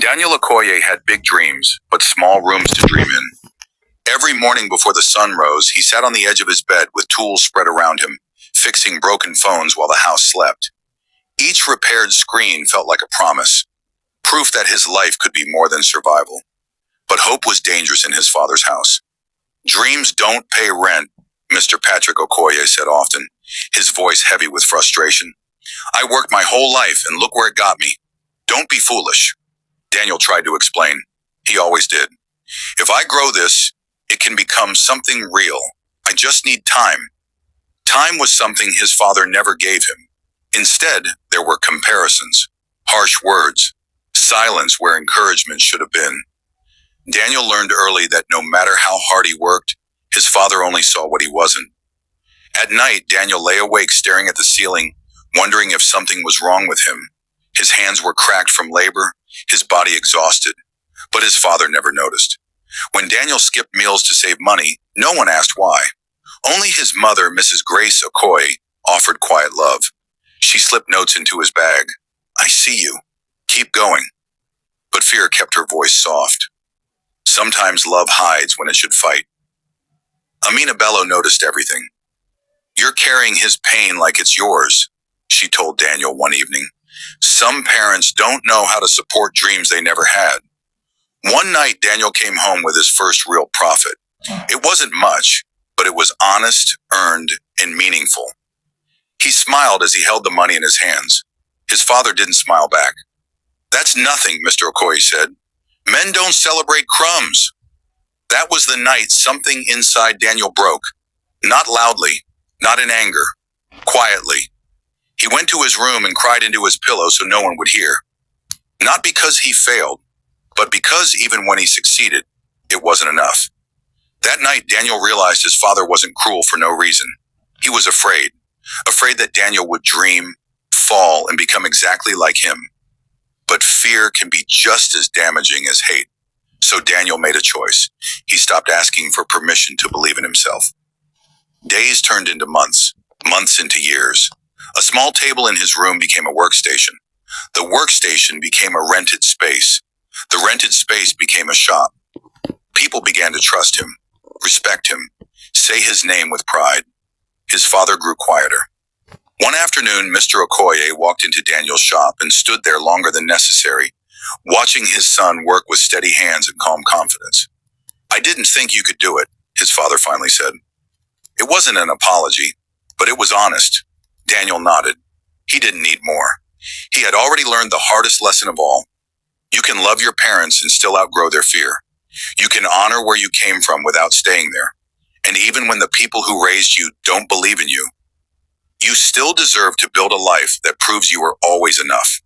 Daniel Okoye had big dreams, but small rooms to dream in. Every morning before the sun rose, he sat on the edge of his bed with tools spread around him, fixing broken phones while the house slept. Each repaired screen felt like a promise, proof that his life could be more than survival. But hope was dangerous in his father's house. Dreams don't pay rent, Mr. Patrick Okoye said often, his voice heavy with frustration. I worked my whole life and look where it got me. Don't be foolish. Daniel tried to explain. He always did. If I grow this, it can become something real. I just need time. Time was something his father never gave him. Instead, there were comparisons, harsh words, silence where encouragement should have been. Daniel learned early that no matter how hard he worked, his father only saw what he wasn't. At night, Daniel lay awake staring at the ceiling, wondering if something was wrong with him. His hands were cracked from labor, his body exhausted, but his father never noticed. When Daniel skipped meals to save money, no one asked why. Only his mother, Mrs. Grace Okoye, offered quiet love. She slipped notes into his bag. I see you. Keep going. But fear kept her voice soft. Sometimes love hides when it should fight. Amina Bello noticed everything. You're carrying his pain like it's yours, she told Daniel one evening. Some parents don't know how to support dreams they never had. One night, Daniel came home with his first real profit. It wasn't much, but it was honest, earned, and meaningful. He smiled as he held the money in his hands. His father didn't smile back. That's nothing, Mr. Okoye said. Men don't celebrate crumbs. That was the night something inside Daniel broke. Not loudly, not in anger, quietly. He went to his room and cried into his pillow so no one would hear. Not because he failed, but because even when he succeeded, it wasn't enough. That night, Daniel realized his father wasn't cruel for no reason. He was afraid that Daniel would dream, fall, and become exactly like him. But fear can be just as damaging as hate. So Daniel made a choice. He stopped asking for permission to believe in himself. Days turned into months, months into years. A small table in his room became a workstation. The workstation became a rented space. The rented space became a shop. People began to trust him, respect him, say his name with pride. His father grew quieter. One afternoon, Mr. Okoye walked into Daniel's shop and stood there longer than necessary, watching his son work with steady hands and calm confidence. I didn't think you could do it, his father finally said. It wasn't an apology, but it was honest. Daniel nodded. He didn't need more. He had already learned the hardest lesson of all. You can love your parents and still outgrow their fear. You can honor where you came from without staying there. And even when the people who raised you don't believe in you, you still deserve to build a life that proves you are always enough.